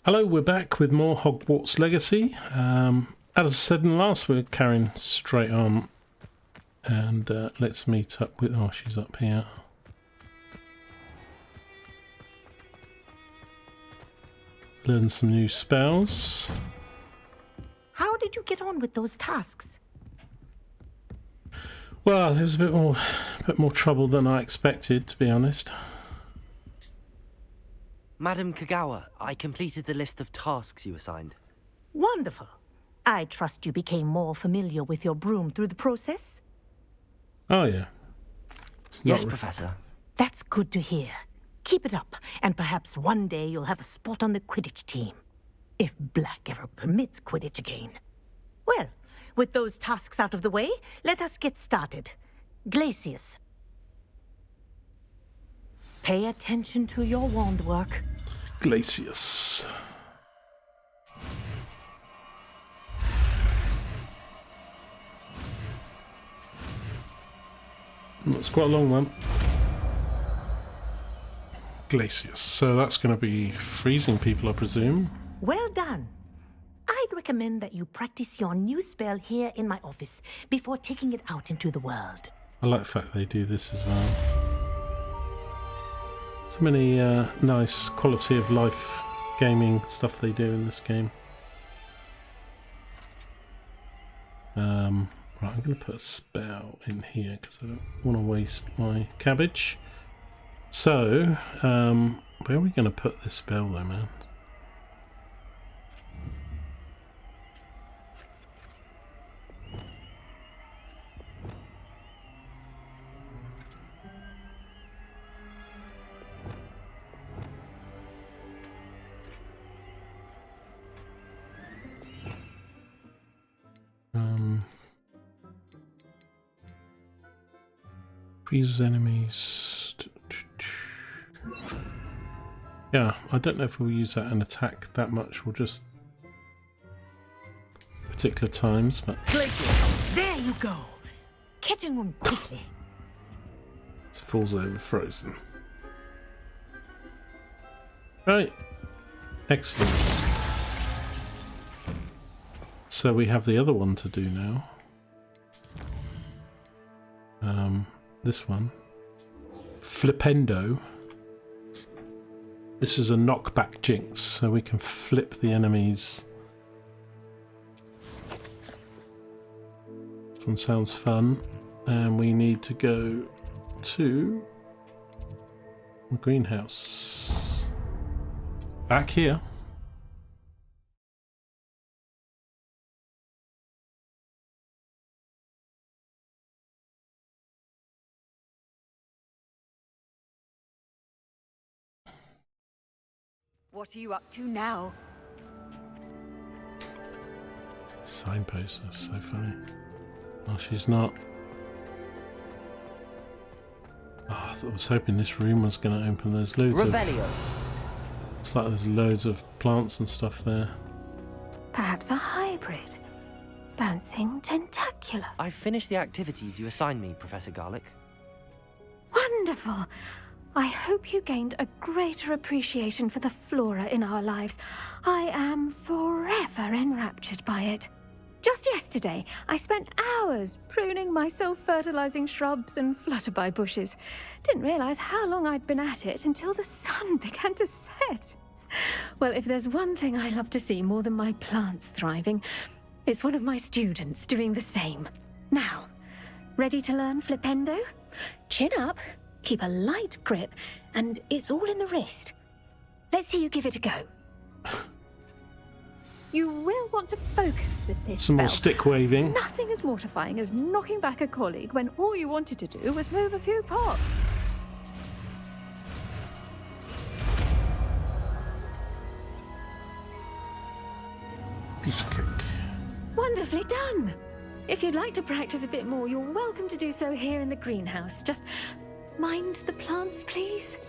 Hello, we're back with more Hogwarts Legacy. As I said in the last, we're carrying straight on. And let's meet up with... Oh, she's up here. Learn some new spells. How did you get on with those tasks? Well, it was a bit more trouble than I expected, to be honest. Madam Kagawa, I completed the list of tasks you assigned. Wonderful. I trust you became more familiar with your broom through the process? Oh, yeah. Yes, Professor. That's good to hear. Keep it up, and perhaps one day you'll have a spot on the Quidditch team. If Black ever permits Quidditch again. Well, with those tasks out of the way, let us get started. Glacius. Pay attention to your wand work. Glacius. That's quite a long one. Glacius. So that's going to be freezing people, I presume. Well done. I'd recommend that you practice your new spell here in my office before taking it out into the world. I like the fact they do this as well. So many nice quality of life gaming stuff they do in this game. Right, I'm going to put a spell in here because I don't want to waste my cabbage. So, where are we going to put this spell though, man? Freezes enemies. Yeah, I don't know if we'll use that in attack that much or just particular times, but There you go. Catching them quickly. it falls over frozen. Right. Excellent. So we have the other one to do now. This one. Flipendo. This is a knockback jinx, so we can flip the enemies. This one sounds fun. And we need to go to the greenhouse. Back here. What are you up to now? Signpost, that's so funny. Oh, she's not. Oh, I was hoping this room was going to open. There's loads Revelio. It's like there's loads of plants and stuff there. Perhaps a hybrid. Bouncing tentacular. I've finished the activities you assigned me, Professor Garlick. Wonderful. I hope you gained a greater appreciation for the flora in our lives. I am forever enraptured by it. Just yesterday, I spent hours pruning my self-fertilizing shrubs and flutterby bushes. Didn't realize how long I'd been at it until the sun began to set. Well, if there's one thing I love to see more than my plants thriving, it's one of my students doing the same. Now, ready to learn Flipendo? Chin up. Keep a light grip, and it's all in the wrist. Let's see you give it a go. You will want to focus with this Some more spell. stick waving. Nothing as mortifying as knocking back a colleague when all you wanted to do was move a few pots. Piece of cake. Wonderfully done. If you'd like to practice a bit more, you're welcome to do so here in the greenhouse. Just mind the plants, please.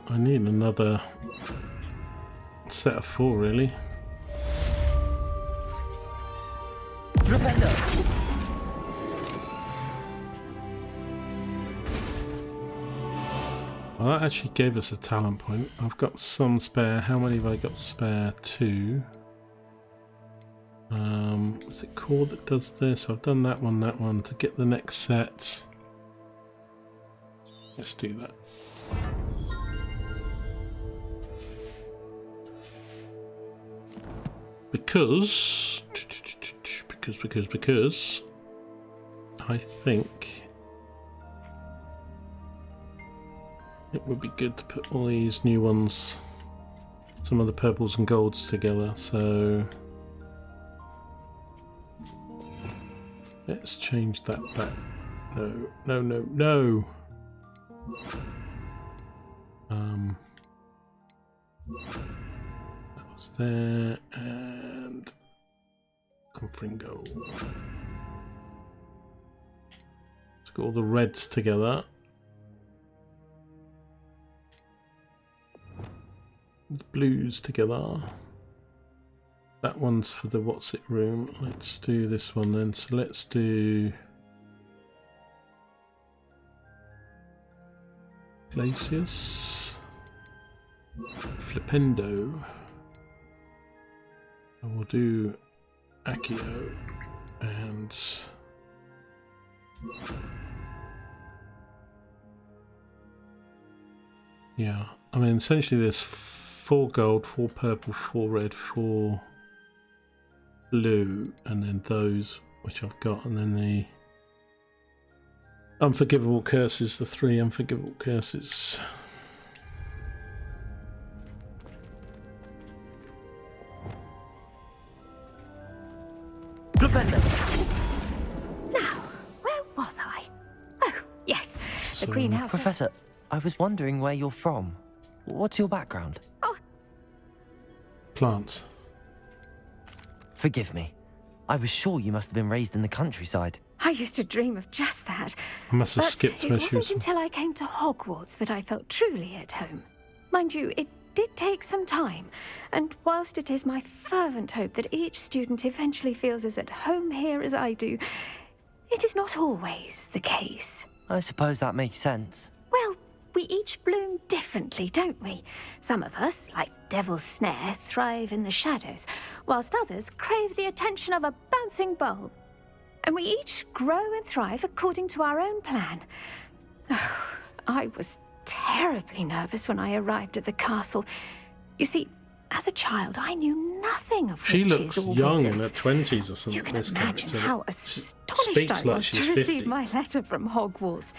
I need another set of 4, really. Flipendo. Well, that actually gave us a talent point. I've got some spare. How many have I got spare? 2. Is it core that does this? I've done that one. To get the next set, let's do that. Because I think it would be good to put all these new ones, some of the purples and golds together, so let's change that back. No. That was there, and comforting gold. Let's get all the reds together. The blues together. That one's for the what's it room. Let's do this one then. So let's do Glacius, Flipendo. I will do Accio and yeah. I mean, essentially there's 4 gold, 4 purple, 4 red, 4 blue, and then those which I've got, and then the unforgivable curses, the 3 unforgivable curses. Now, where was I? Oh, yes, the greenhouse. Professor, I was wondering where you're from. What's your background? Oh, Plants. Forgive me. I was sure you must have been raised in the countryside. I used to dream of just that. I must have But skipped it where she wasn't was. until I came to Hogwarts that I felt truly at home. Mind you, it did take some time, and whilst it is my fervent hope that each student eventually feels as at home here as I do, it is not always the case. I suppose that makes sense. Well, we each bloom differently, don't we? Some of us, like Devil's Snare, thrive in the shadows, whilst others crave the attention of a bouncing bulb. And we each grow and thrive according to our own plan. Oh, I was terribly nervous when I arrived at the castle. You see, as a child, I knew nothing of She witches looks or young, in her wizards. 20s or something. You can this imagine character. how She astonished speaks I like was she's to 50. receive my letter from Hogwarts.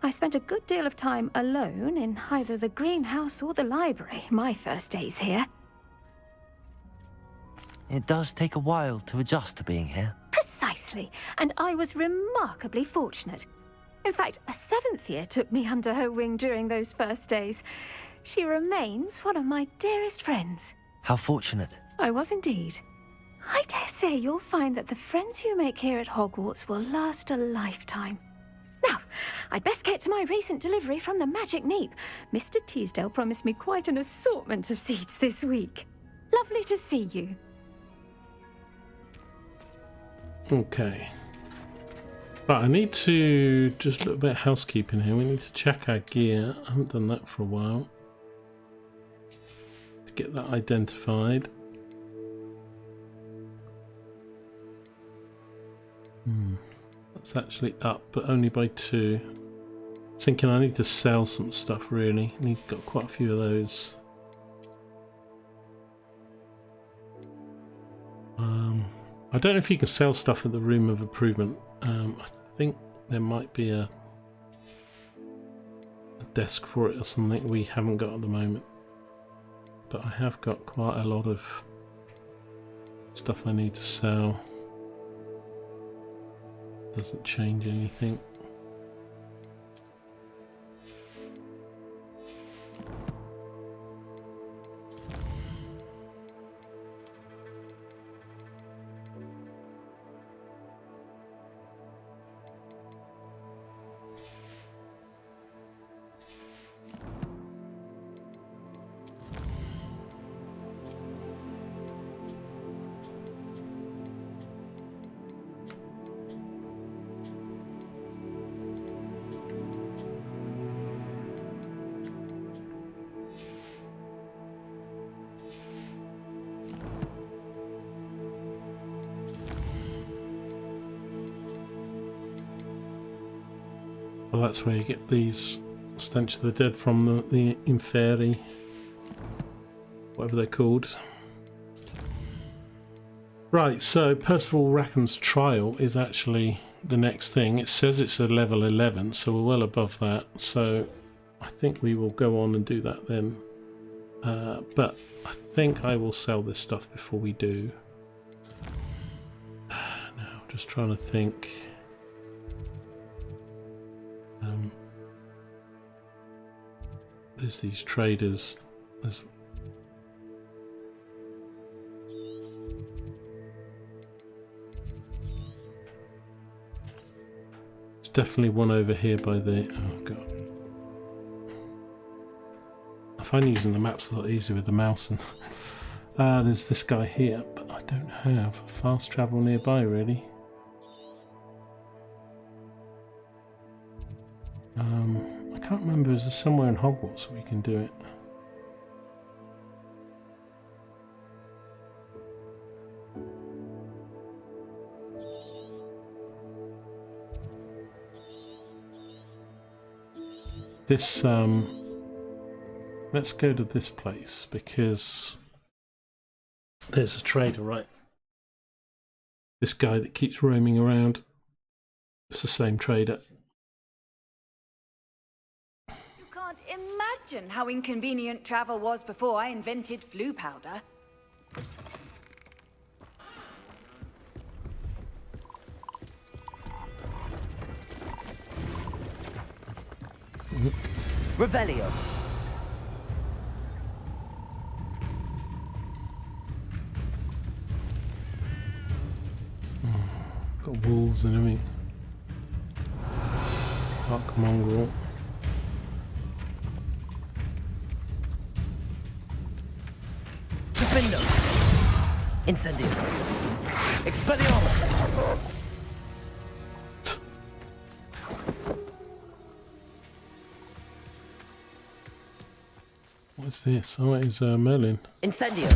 I spent a good deal of time alone in either the greenhouse or the library my first days here. It does take a while to adjust to being here. Precisely, and I was remarkably fortunate. In fact, a 7th year took me under her wing during those first days. She remains one of my dearest friends. How fortunate. I was indeed. I dare say you'll find that the friends you make here at Hogwarts will last a lifetime. Now, I'd best get to my recent delivery from the Magic Neep. Mr. Teasdale promised me quite an assortment of seeds this week. Lovely to see you. Okay. Right, I need to just a little bit of housekeeping here. We need to check our gear. I haven't done that for a while. To get that identified. That's actually up, but only by 2. Thinking I need to sell some stuff really. Got quite a few of those. I don't know if you can sell stuff at the Room of Improvement. I think there might be a desk for it or something we haven't got at the moment. But I have got quite a lot of stuff I need to sell. Doesn't change anything. Well, that's where you get these Stench of the Dead from, the Inferi, whatever they're called. Right, so Percival Rackham's trial is actually the next thing. It says it's a level 11, so we're well above that. So I think we will go on and do that then. But I think I will sell this stuff before we do. Now, just trying to think. There's these traders. There's definitely one over here by the... oh god. I find using the maps a lot easier with the mouse. And there's this guy here, but I don't have fast travel nearby really. I can't remember, is there somewhere in Hogwarts we can do it? This, let's go to this place because there's a trader, right? This guy that keeps roaming around. It's the same trader. You can't imagine how inconvenient travel was before I invented flu powder. Revelio. Got wolves and everything. Dark mongrel. Defendo. Incendio. Expelliarmus. What's this? Oh, it's Merlin. Incendio.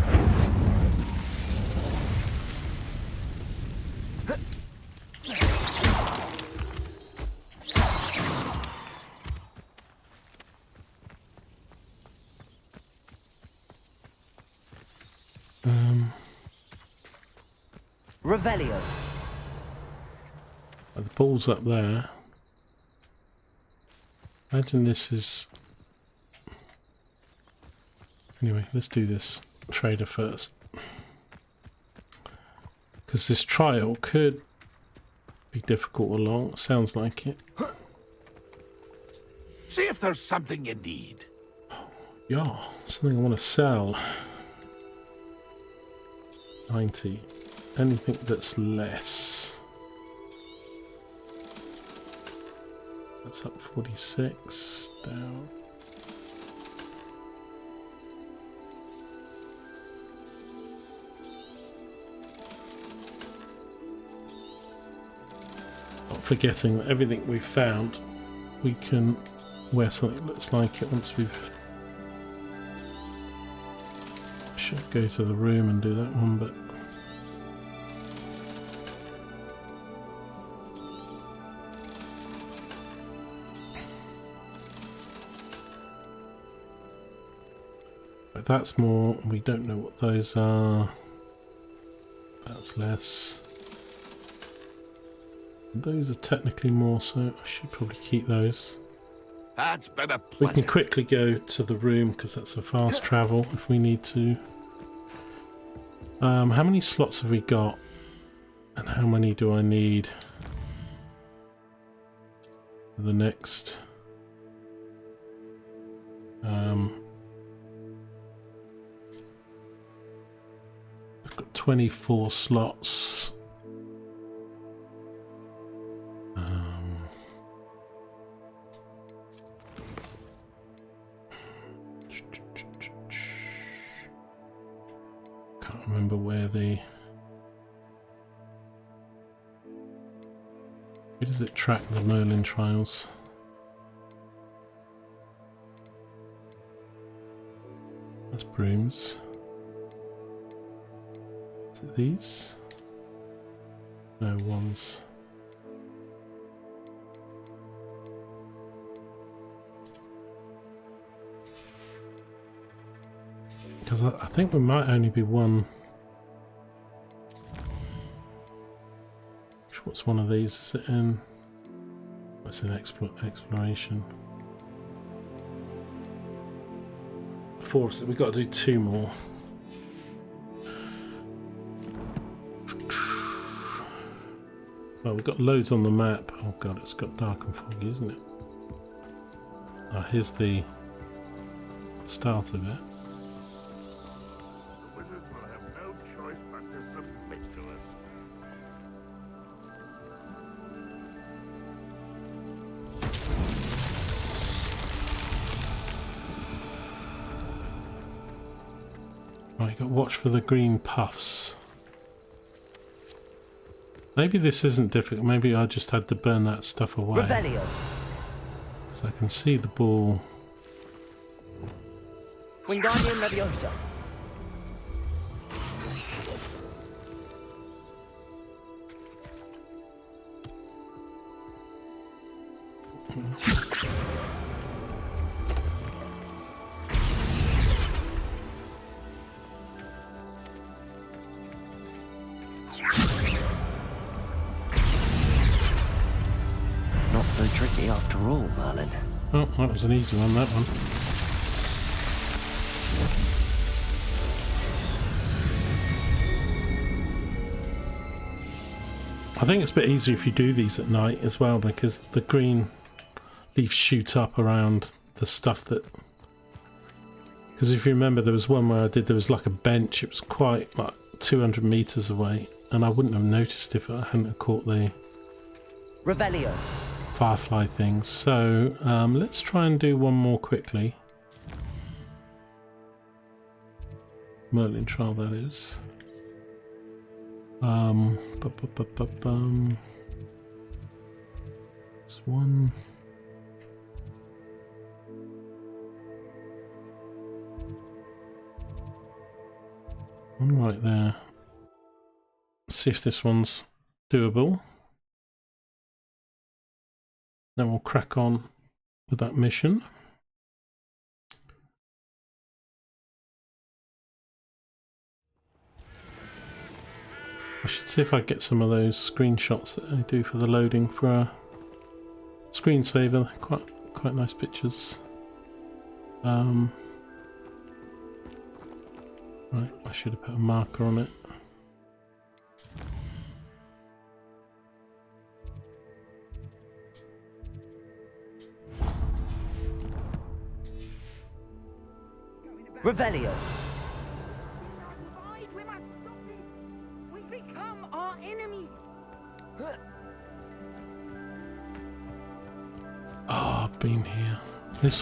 Revelio. The ball's up there. Imagine this is... Anyway, let's do this trader first. Because this trial could be difficult or long. Sounds like it. See if there's something you need. Yeah, something I want to sell. 90. Anything that's less. That's up 46. Down. Not forgetting that everything we've found, we can wear something that looks like it once we've... Should go to the room and do that one, but... But that's more, we don't know what those are. That's less. Those are technically more, so I should probably keep those. That's been a We pleasure. can quickly go to the room because that's a fast travel if we need to. How many slots have we got? And how many do I need for the next? I've got 24 slots. Can't remember where the... Where does it track the Merlin trials? That's brooms. Is it these? No, ones. Because I think we might only be one. What's one of these? Is it in? What's in exploration? 4. So we've got to do 2 more. Well, we've got loads on the map. Oh god, it's got dark and foggy, isn't it? Here's the start of it. The wizards will have no choice but to submit to us. Right, got watch for the green puffs. Maybe this isn't difficult. Maybe I just had to burn that stuff away. Revelio. So I can see the ball. Wingardium Leviosa. Not so tricky after all, Merlin. Oh, that was an easy one, that one. I think it's a bit easier if you do these at night as well, because the green leaves shoot up around the stuff that... Because if you remember, there was one where there was like a bench. It was quite like 200 meters away, and I wouldn't have noticed if I hadn't have caught the Revelio. firefly things. So let's try and do one more quickly. Merlin trial, that is. There's one. One right there. Let's see if this one's doable. Then we'll crack on with that mission. I should see if I get some of those screenshots that I do for the loading for a screensaver. Quite nice pictures. Right, I should have put a marker on it. Revelio. We must stop it. We become our enemies. Oh, I've been here.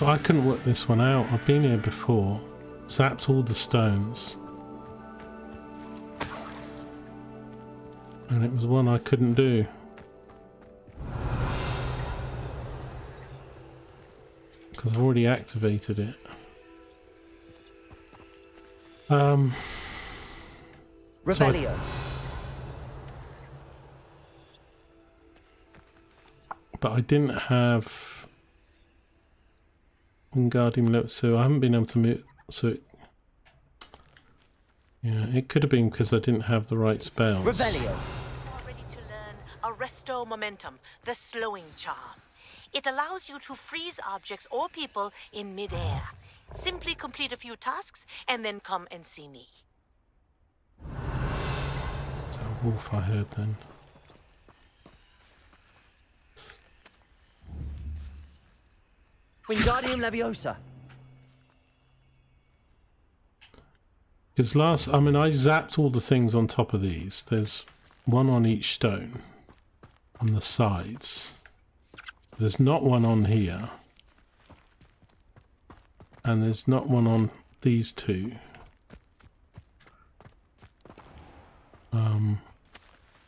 I couldn't work this one out. I've been here before. Zapped all the stones. And it was one I couldn't do. Because I've already activated it. Revelio. But I didn't have Wingardium Leviosa, so I haven't been able to move. So yeah, it could have been because I didn't have the right spells. Revelio. Ready to learn Arresto Momentum, the slowing charm. It allows you to freeze objects or people in midair. Simply complete a few tasks and then come and see me. Is that a wolf I heard then? Wingardium Leviosa. Because I zapped all the things on top of these. There's one on each stone on the sides. There's not one on here. And there's not one on these two.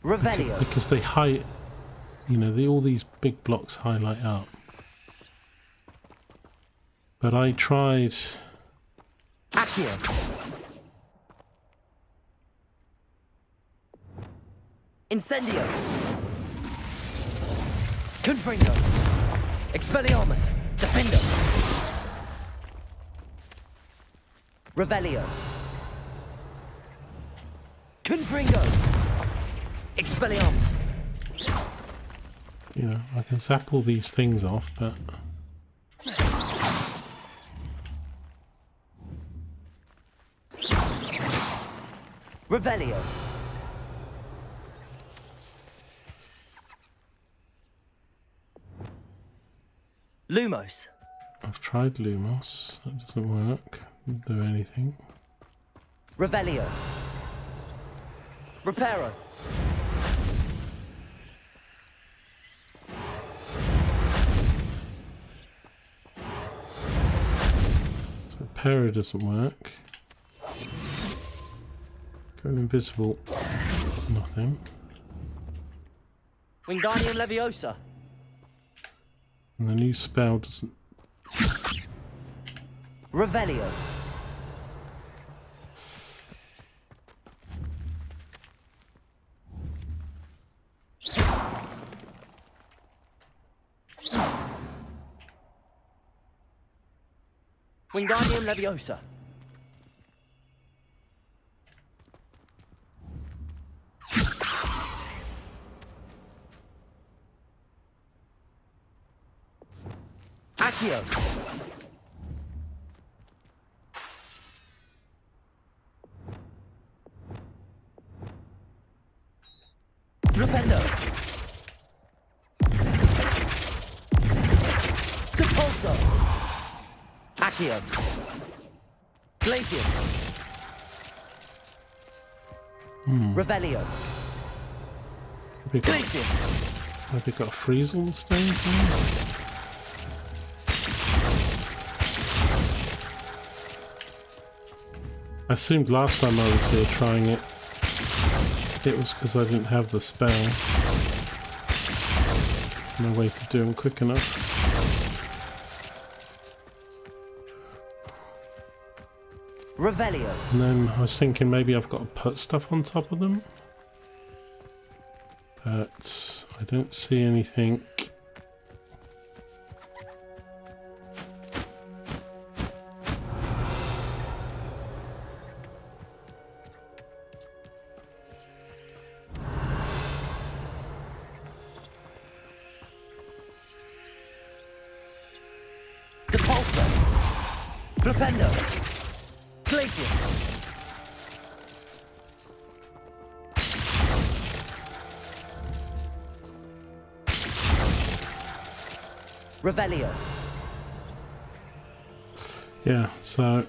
Revelio. Because they hide, all these big blocks highlight up. But I tried... Accio. Incendio. Confringo. Expelliarmus. Defendo. Revelio. Confringo. Expelliarmus. You know, I can zap all these things off, but... Revelio. Lumos. I've tried Lumos. That doesn't work. Doesn't do anything. Revelio. Reparo. So Reparo doesn't work. Going invisible. That's nothing. Wingardium Leviosa. And the new spell doesn't... Revelio. Wingardium Leviosa. Accio. Flipendo. Capulso. Accio. Glacius. Revelio. Glacius. Have they got a freeze on the stone thing? I assumed last time I was here trying it, it was because I didn't have the spell. No way to do them quick enough. Revelio. And then I was thinking maybe I've got to put stuff on top of them. But I don't see anything. Depulso. Flipendo. Glacius. Revelio. Yeah, so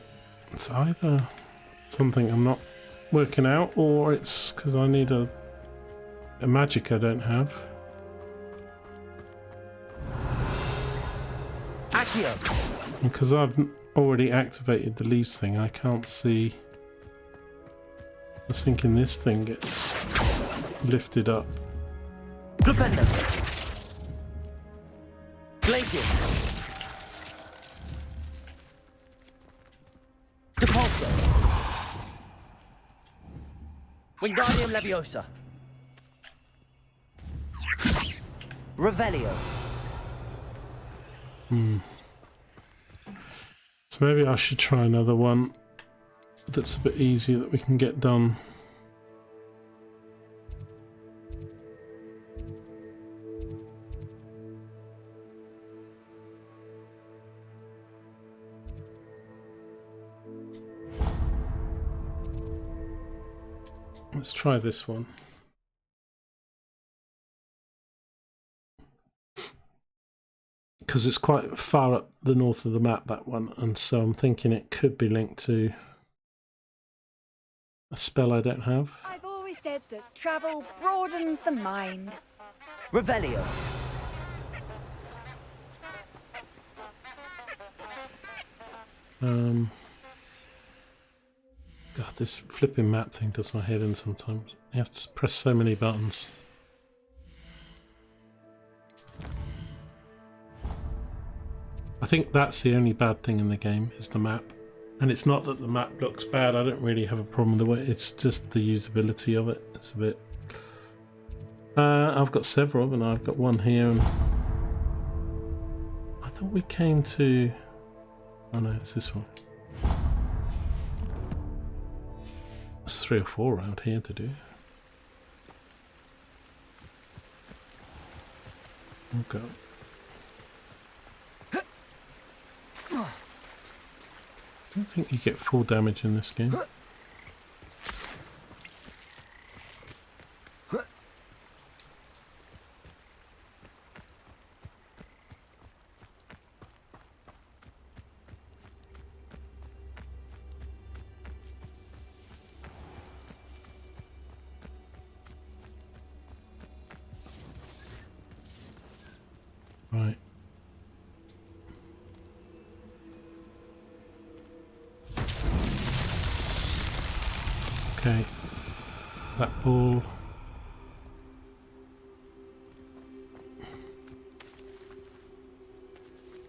it's either something I'm not working out, or it's because I need a magic I don't have. Accio. Because I've already activated the leaves thing, I can't see. I was thinking this thing gets lifted up. Flipendo. Glacius. Depulso. Wingardium Leviosa. Revelio. So maybe I should try another one that's a bit easier that we can get done. Let's try this one. Because it's quite far up the north of the map, that one, and so I'm thinking it could be linked to a spell I don't have. I've always said that travel broadens the mind. Revelio. God, this flipping map thing does my head in sometimes. You have to press so many buttons. I think that's the only bad thing in the game, is the map. And it's not that the map looks bad, I don't really have a problem with the way, it's just the usability of it. It's a bit... I've got several, and I've got one here, and... I thought we came to... Oh no, it's this one. 3 or 4 around here to do. Okay. I don't think you get full damage in this game. Right. Okay. That ball.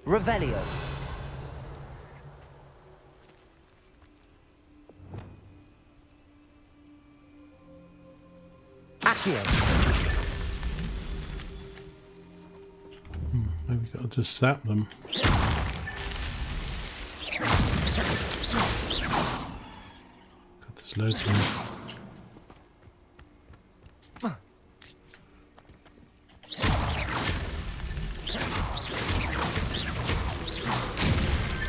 Revelio. Accio. Maybe we've got to just zap them. God, there's loads of them.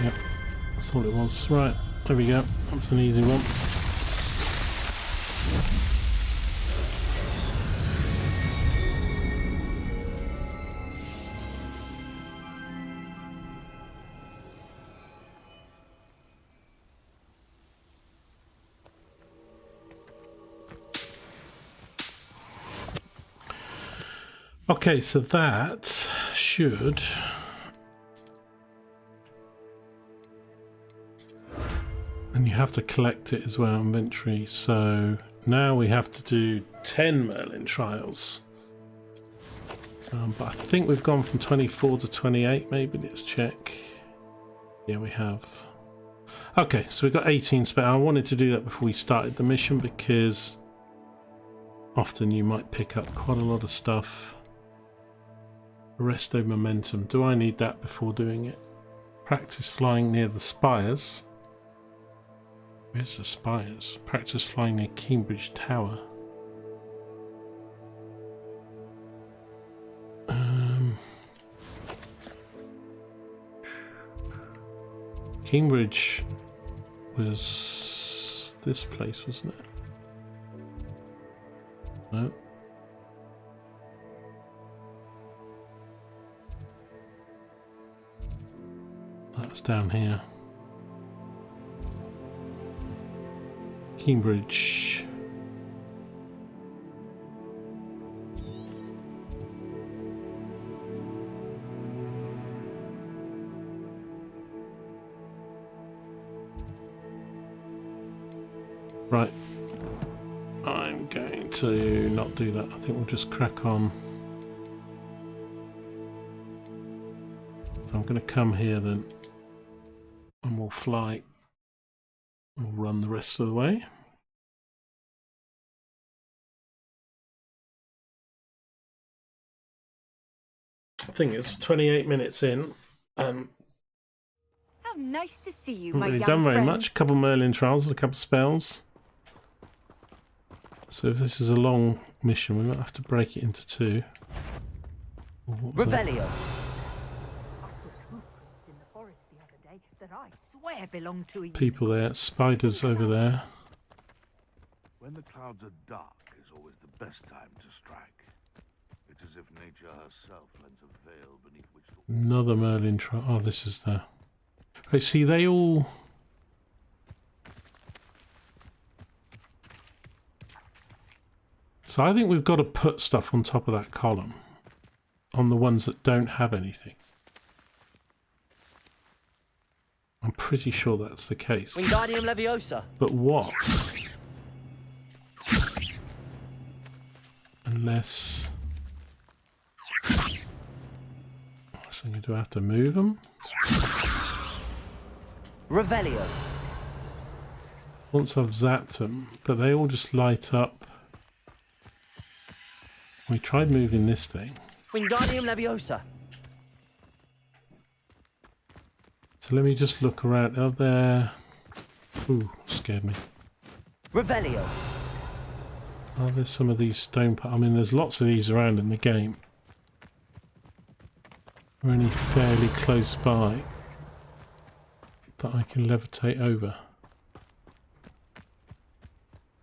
Yep, that's all it was. Right, there we go. That was an easy one. Okay, so that should... And you have to collect it as well, inventory. So now we have to do 10 Merlin trials. But I think we've gone from 24 to 28, maybe. Let's check. Yeah, we have. Okay, so we've got 18 spare. I wanted to do that before we started the mission because often you might pick up quite a lot of stuff. Arresto momentum. Do I need that before doing it? Practice flying near the spires. Where's the spires? Practice flying near Cambridge Tower. Cambridge was this place, wasn't it? No. That's down here. Cambridge. Right. I'm going to not do that. I think we'll just crack on. So I'm going to come here then. And we'll fly. We'll run the rest of the way. I think it's 28 minutes in. How nice to see you, Haven't my really young done very friend. much. A couple Merlin trials and a couple spells. So if this is a long mission, we might have to break it into 2. Revelio. In the forest the other day that I swear belong to you. People there, spiders over there. When the clouds are dark is always the best time to strike. It's as if nature herself lends a veil beneath which to... Another Merlin trial. Oh, this is the... Right, see, they all... So I think we've got to put stuff on top of that column. On the ones that don't have anything. I'm pretty sure that's the case. Wingardium Leviosa. But what? Unless... So do I have to move them? Revelio. Once I've zapped them, but they all just light up. We tried moving this thing. Wingardium Leviosa. So let me just look around. Out there. Ooh, scared me. Revelio. Are there some of these stone I mean, there's lots of these around in the game. We're only fairly close by that I can levitate over.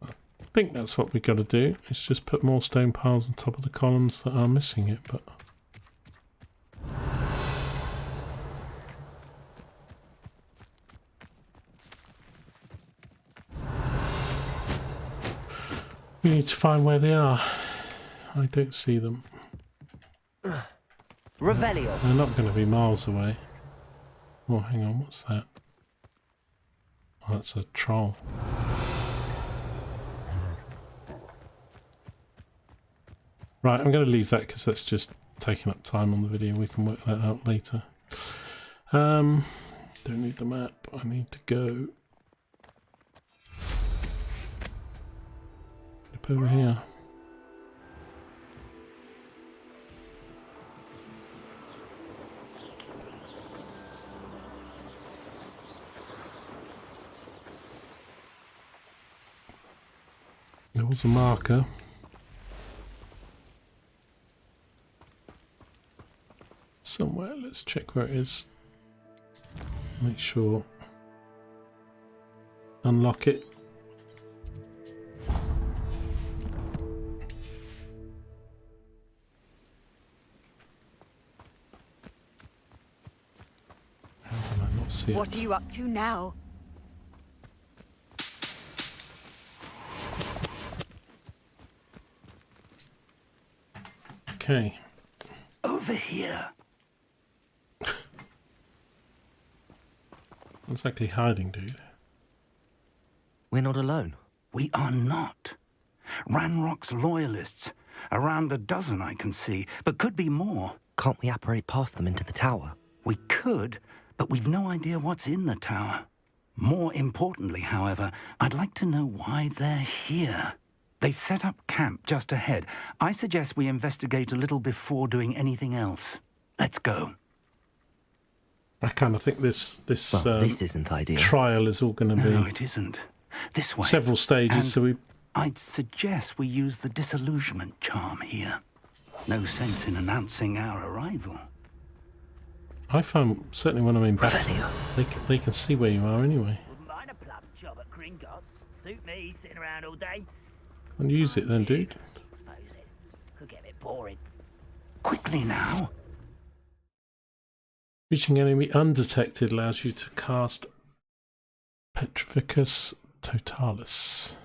I think that's what we've got to do. It's just put more stone piles on top of the columns that are missing it, but... we need to find where they are. I don't see them. Revelio. They're not going to be miles away. Oh, hang on, what's that? Oh, that's a troll. Right, I'm going to leave that because that's just taking up time on the video. We can work that out later. Don't need the map. I need to go up over here. There was a marker. Somewhere, let's check where it is. Make sure. Unlock it. How can I not see it? What are you up to now? Okay. Over here. What's exactly hiding, dude? We're not alone. We are not. Ranrock's loyalists. Around a dozen I can see, but could be more. Can't we apparate past them into the tower? We could, but we've no idea what's in the tower. More importantly, however, I'd like to know why they're here. They've set up camp just ahead. I suggest we investigate a little before doing anything else. Let's go. I kind of think this isn't ideal. trial is all going to be No, it isn't. This way. several stages, And so we... I'd suggest we use the disillusionment charm here. No sense in announcing our arrival. I find, certainly when I'm in battle, Revelio. they can see where you are anyway. Wouldn't mind a plum job at Gringotts. Suit me, sitting around all day. And use it then, dude. Suppose it could get a bit boring. Quickly now. Reaching enemy undetected allows you to cast Petrificus Totalis.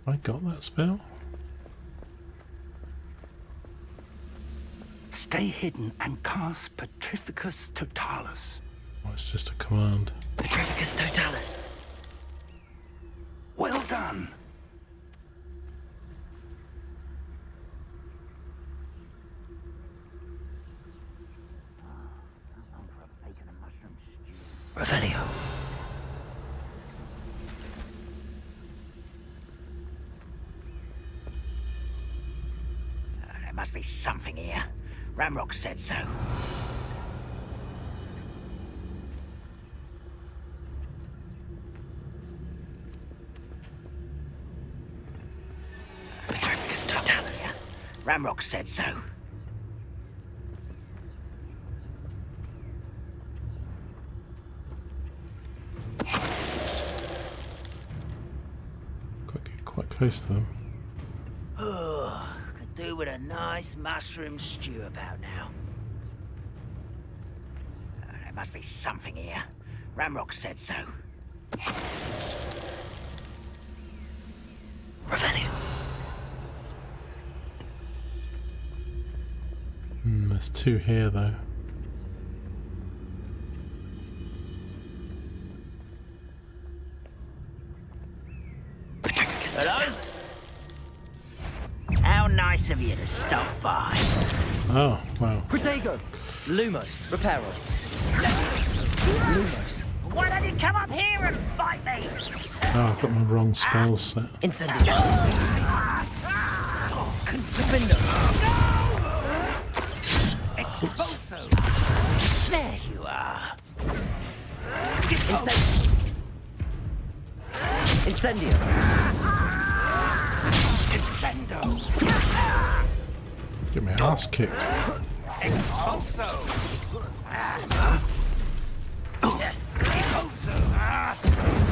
I got that spell? Stay hidden and cast Petrificus Totalis. Oh, it's just a command. Petrificus Totalis. Well done. Revelio. There must be something here. Ramrock said so. Petrificus Totalis. Ramrock said so. Got to get quite close to them. Oh, could do with a nice mushroom stew about now. There must be something here. Ramrock said so. Revelio. There's two here though. Petrificus Hello? Totalis. How nice of you to stop by. Oh, wow. Protego. Lumos. Reparo. Lumos. Why don't you come up here and fight me? Oh, I've got my wrong spells set. Incendio. Confindo. Expulso. There you are. Incendio. Incendio. Get my ass kicked. Expulso. Expulso.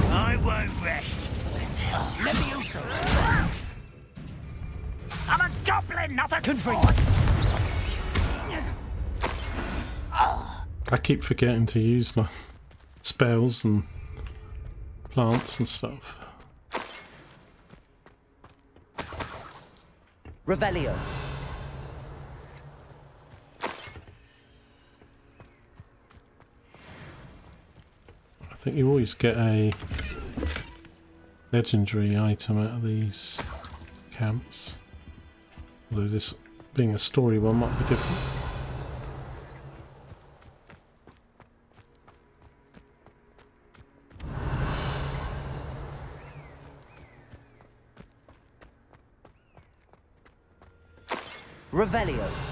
I won't rest until Levioso. I'm a goblin, not a god. I keep forgetting to use like spells and plants and stuff. Revelio. I think you always get a legendary item out of these camps. Although this being a story one might be different. Revelio.